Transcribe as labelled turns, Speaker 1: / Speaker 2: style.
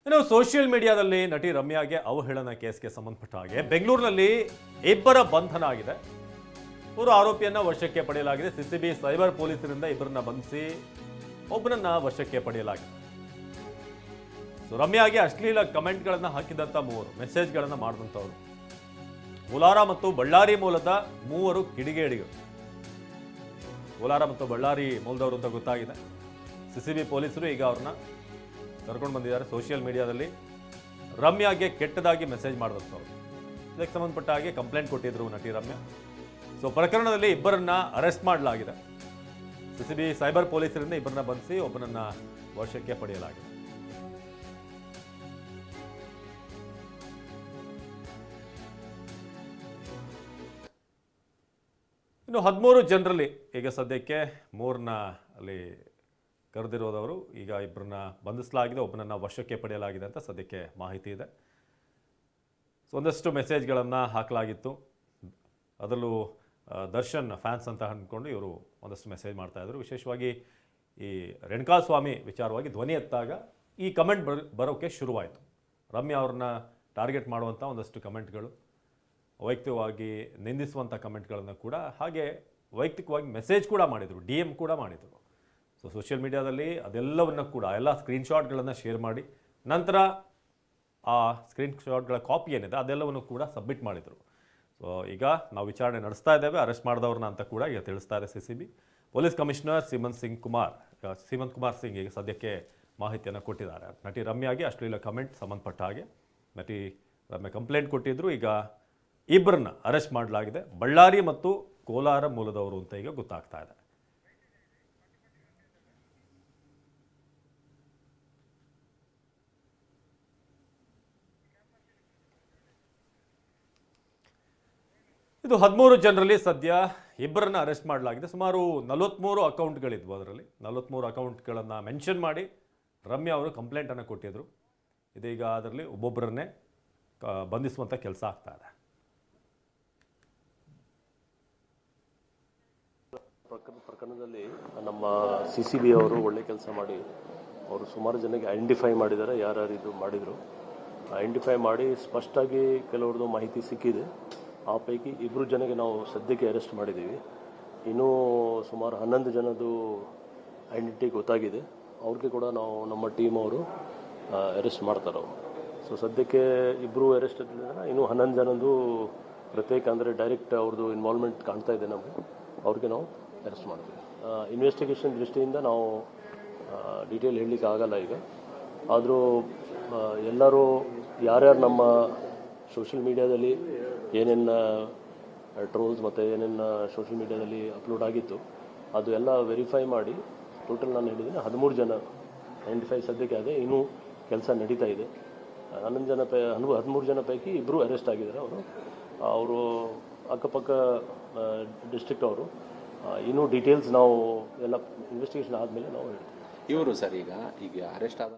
Speaker 1: ಇನ್ನು ಸೋಷಿಯಲ್ ಮೀಡಿಯಾದಲ್ಲಿ ನಟಿ ರಮ್ಯಾಗೆ ಅವಹೇಳನ ಕೇಸ್ಗೆ ಸಂಬಂಧಪಟ್ಟ ಹಾಗೆ ಬೆಂಗಳೂರಿನಲ್ಲಿ ಇಬ್ಬರ ಬಂಧನ ಆಗಿದೆ. ಮೂರು ಆರೋಪಿಯನ್ನ ವಶಕ್ಕೆ ಪಡೆಯಲಾಗಿದೆ. ಸಿಸಿಬಿ ಸೈಬರ್ ಪೊಲೀಸರಿಂದ ಇಬ್ಬರನ್ನ ಬಂಧಿಸಿ ಒಬ್ಬನನ್ನ ವಶಕ್ಕೆ ಪಡೆಯಲಾಗಿದೆ. ರಮ್ಯಾಗೆ ಅಶ್ಲೀಲ ಕಮೆಂಟ್ಗಳನ್ನ ಹಾಕಿದಂತ ಮೂವರು ಮೆಸೇಜ್ಗಳನ್ನ ಮಾಡಿದಂಥವ್ರು ಕೋಲಾರ ಮತ್ತು ಬಳ್ಳಾರಿ ಮೂಲದ ಮೂವರು ಕಿಡಿಗೇಡಿಗಳು. ಕೋಲಾರ ಮತ್ತು ಬಳ್ಳಾರಿ ಮೂಲದವರು ಅಂತ ಗೊತ್ತಾಗಿದೆ. ಸಿಸಿಬಿ ಪೊಲೀಸರು ಈಗ ಅವ್ರನ್ನ ಕರ್ಕೊಂಡು ಬಂದಿದ್ದಾರೆ. ಸೋಷಿಯಲ್ ಮೀಡಿಯಾದಲ್ಲಿ ರಮ್ಯಾಗೆ ಕೆಟ್ಟದಾಗಿ ಮೆಸೇಜ್ ಮಾಡಿದಂಥವ್ರು. ಇದಕ್ಕೆ ಸಂಬಂಧಪಟ್ಟ ಹಾಗೆ ಕಂಪ್ಲೇಂಟ್ ಕೊಟ್ಟಿದ್ರು ನಟಿ ರಮ್ಯಾ. ಸೊ ಪ್ರಕರಣದಲ್ಲಿ ಇಬ್ಬರನ್ನ ಅರೆಸ್ಟ್ ಮಾಡಲಾಗಿದೆ. ಸಿಸಿಬಿ ಸೈಬರ್ ಪೊಲೀಸರಿಂದ ಇಬ್ಬರನ್ನ ಬಂಧಿಸಿ ಒಬ್ಬನನ್ನ ವಶಕ್ಕೆ ಪಡೆಯಲಾಗಿದೆ. ಇನ್ನು 13 ಜನರಲ್ಲಿ ಈಗ ಸದ್ಯಕ್ಕೆ ಮೂರನ್ನ ಅಲ್ಲಿ ಕರೆದಿರೋದವರು ಈಗ ಇಬ್ಬರನ್ನ ಬಂಧಿಸಲಾಗಿದೆ, ಒಬ್ಬನನ್ನ ವಶಕ್ಕೆ ಪಡೆಯಲಾಗಿದೆ ಅಂತ ಸದ್ಯಕ್ಕೆ ಮಾಹಿತಿ ಇದೆ. ಸೊ ಒಂದಷ್ಟು ಮೆಸೇಜ್ಗಳನ್ನು ಹಾಕಲಾಗಿತ್ತು. ಅದರಲ್ಲೂ ದರ್ಶನ್ ಫ್ಯಾನ್ಸ್ ಅಂತ ಅಂದ್ಕೊಂಡು ಇವರು ಒಂದಷ್ಟು ಮೆಸೇಜ್ ಮಾಡ್ತಾ ಇದ್ರು. ವಿಶೇಷವಾಗಿ ಈ ರೇಣುಕಾಸ್ವಾಮಿ ವಿಚಾರವಾಗಿ ಧ್ವನಿ ಎತ್ತಾಗ ಈ ಕಮೆಂಟ್ ಬರೋಕ್ಕೆ ಶುರುವಾಯಿತು. ರಮ್ಯಾ ಅವ್ರನ್ನ ಟಾರ್ಗೆಟ್ ಮಾಡುವಂಥ ಒಂದಷ್ಟು ಕಮೆಂಟ್ಗಳು, ವೈಯಕ್ತಿಕವಾಗಿ ನಿಂದಿಸುವಂಥ ಕಮೆಂಟ್ಗಳನ್ನು ಕೂಡ, ಹಾಗೆ ವೈಯಕ್ತಿಕವಾಗಿ ಮೆಸೇಜ್ ಕೂಡ ಮಾಡಿದರು, DM ಕೂಡ ಮಾಡಿದರು. ಸೊ ಸೋಷಿಯಲ್ ಮೀಡಿಯಾದಲ್ಲಿ ಅದೆಲ್ಲವನ್ನು ಕೂಡ ಎಲ್ಲ ಸ್ಕ್ರೀನ್ಶಾಟ್ಗಳನ್ನು ಶೇರ್ ಮಾಡಿ ನಂತರ ಆ ಸ್ಕ್ರೀನ್ಶಾಟ್ಗಳ ಕಾಪಿ ಏನಿದೆ ಅದೆಲ್ಲವನ್ನು ಕೂಡ ಸಬ್ಮಿಟ್ ಮಾಡಿದರು. ಸೊ ಈಗ ನಾವು ವಿಚಾರಣೆ ನಡೆಸ್ತಾ ಇದ್ದೇವೆ ಅರೆಸ್ಟ್ ಮಾಡಿದವ್ರನ್ನ ಅಂತ ಕೂಡ ಈಗ ತಿಳಿಸ್ತಾ ಇದೆ CCB. Police commissioner Seemant Kumar Singh ಈಗ ಸದ್ಯಕ್ಕೆ ಮಾಹಿತಿಯನ್ನು ಕೊಟ್ಟಿದ್ದಾರೆ. ನಟಿ ರಮ್ಯಾಗೆ ಅಶ್ಲೀಲ ಕಮೆಂಟ್ ಸಂಬಂಧಪಟ್ಟ ಹಾಗೆ ನಟಿ ರಮ್ಯಾ ಕಂಪ್ಲೇಂಟ್ ಕೊಟ್ಟಿದ್ರು. ಈಗ ಇಬ್ಬರನ್ನ ಅರೆಸ್ಟ್ ಮಾಡಲಾಗಿದೆ. ಬಳ್ಳಾರಿ ಮತ್ತು ಕೋಲಾರ ಮೂಲದವರು ಅಂತ ಈಗ ಗೊತ್ತಾಗ್ತಾ ಇದೆ. ಇದು 13 ಜನರಲ್ಲಿ ಸದ್ಯ ಇಬ್ಬರನ್ನ ಅರೆಸ್ಟ್ ಮಾಡಲಾಗಿದೆ. ಸುಮಾರು 43 ಅಕೌಂಟ್ಗಳಿದ್ವು. ಅದರಲ್ಲಿ 43 ಅಕೌಂಟ್ಗಳನ್ನು ಮೆನ್ಷನ್ ಮಾಡಿ ರಮ್ಯಾ ಅವರು ಕಂಪ್ಲೇಂಟನ್ನು ಕೊಟ್ಟಿದ್ರು. ಇದೀಗ ಅದರಲ್ಲಿ ಒಬ್ಬೊಬ್ಬರನ್ನೇ ಬಂಧಿಸುವಂಥ ಕೆಲಸ ಆಗ್ತಾ ಇದೆ.
Speaker 2: ಪ್ರಕರಣದಲ್ಲಿ ನಮ್ಮ CCB ಅವರು ಒಳ್ಳೆ ಕೆಲಸ ಮಾಡಿ ಅವರು ಸುಮಾರು ಜನಕ್ಕೆ ಐಡೆಂಟಿಫೈ ಮಾಡಿದ್ದಾರೆ. ಯಾರ್ಯಾರು ಇದು ಮಾಡಿದರು ಐಡೆಂಟಿಫೈ ಮಾಡಿ ಸ್ಪಷ್ಟವಾಗಿ ಕೆಲವ್ರದ್ದು ಮಾಹಿತಿ ಸಿಕ್ಕಿದೆ. ಆ ಪೈಕಿ 2 ಜನಕ್ಕೆ ನಾವು ಸದ್ಯಕ್ಕೆ ಅರೆಸ್ಟ್ ಮಾಡಿದ್ದೀವಿ. ಇನ್ನೂ ಸುಮಾರು 11 ಜನದ್ದು ಐಡೆಂಟಿಟಿ ಗೊತ್ತಾಗಿದೆ. ಅವ್ರಿಗೆ ಕೂಡ ನಾವು ನಮ್ಮ ಟೀಮ್ ಅವರು ಅರೆಸ್ಟ್ ಮಾಡ್ತಾರೆ ಅವರು. ಸೊ ಸದ್ಯಕ್ಕೆ 2 ಅರೆಸ್ಟ್ ಇದ್ದರೆ ಇನ್ನೂ 11 ಜನದ್ದು ಪ್ರತ್ಯೇಕ ಅಂದರೆ ಡೈರೆಕ್ಟ್ ಅವ್ರದ್ದು ಇನ್ವಾಲ್ವ್ಮೆಂಟ್ ಕಾಣ್ತಾ ಇದೆ ನಮಗೆ. ಅವ್ರಿಗೆ ನಾವು ಅರೆಸ್ಟ್ ಮಾಡ್ತೀವಿ. ಇನ್ವೆಸ್ಟಿಗೇಷನ್ ದೃಷ್ಟಿಯಿಂದ ನಾವು ಡೀಟೇಲ್ ಹೇಳಲಿಕ್ಕೆ ಆಗಲ್ಲ ಈಗ. ಆದರೂ ಎಲ್ಲರೂ ಯಾರ್ಯಾರು ನಮ್ಮ ಸೋಷಿಯಲ್ ಮೀಡಿಯಾದಲ್ಲಿ ಏನೇನು ಟ್ರೋಲ್ಸ್ ಮತ್ತು ಏನೇನು ಸೋಷಿಯಲ್ ಮೀಡಿಯಾದಲ್ಲಿ ಅಪ್ಲೋಡ್ ಆಗಿತ್ತು ಅದು ಎಲ್ಲ ವೆರಿಫೈ ಮಾಡಿ ಟೋಟಲ್ ನಾನು ಹೇಳಿದ್ದೀನಿ 13 ಜನ ಐಡೆಂಟಿಫೈ ಸದ್ಯಕ್ಕೆ ಅದೇ. ಇನ್ನೂ ಕೆಲಸ ನಡೀತಾ ಇದೆ. 13 ಜನ ಪೈಕಿ 2 ಅರೆಸ್ಟ್ ಆಗಿದ್ದಾರೆ. ಅವರು ಅಕ್ಕಪಕ್ಕ ಡಿಸ್ಟ್ರಿಕ್ಟ್ ಅವರು. ಇನ್ನೂ ಡೀಟೇಲ್ಸ್ ನಾವು ಎಲ್ಲ ಇನ್ವೆಸ್ಟಿಗೇಷನ್ ಆದಮೇಲೆ ನಾವು ಹೇಳ್ತೀವಿ.
Speaker 3: ಇವರು ಸರ್ ಈಗ ಅರೆಸ್ಟ್ ಆದ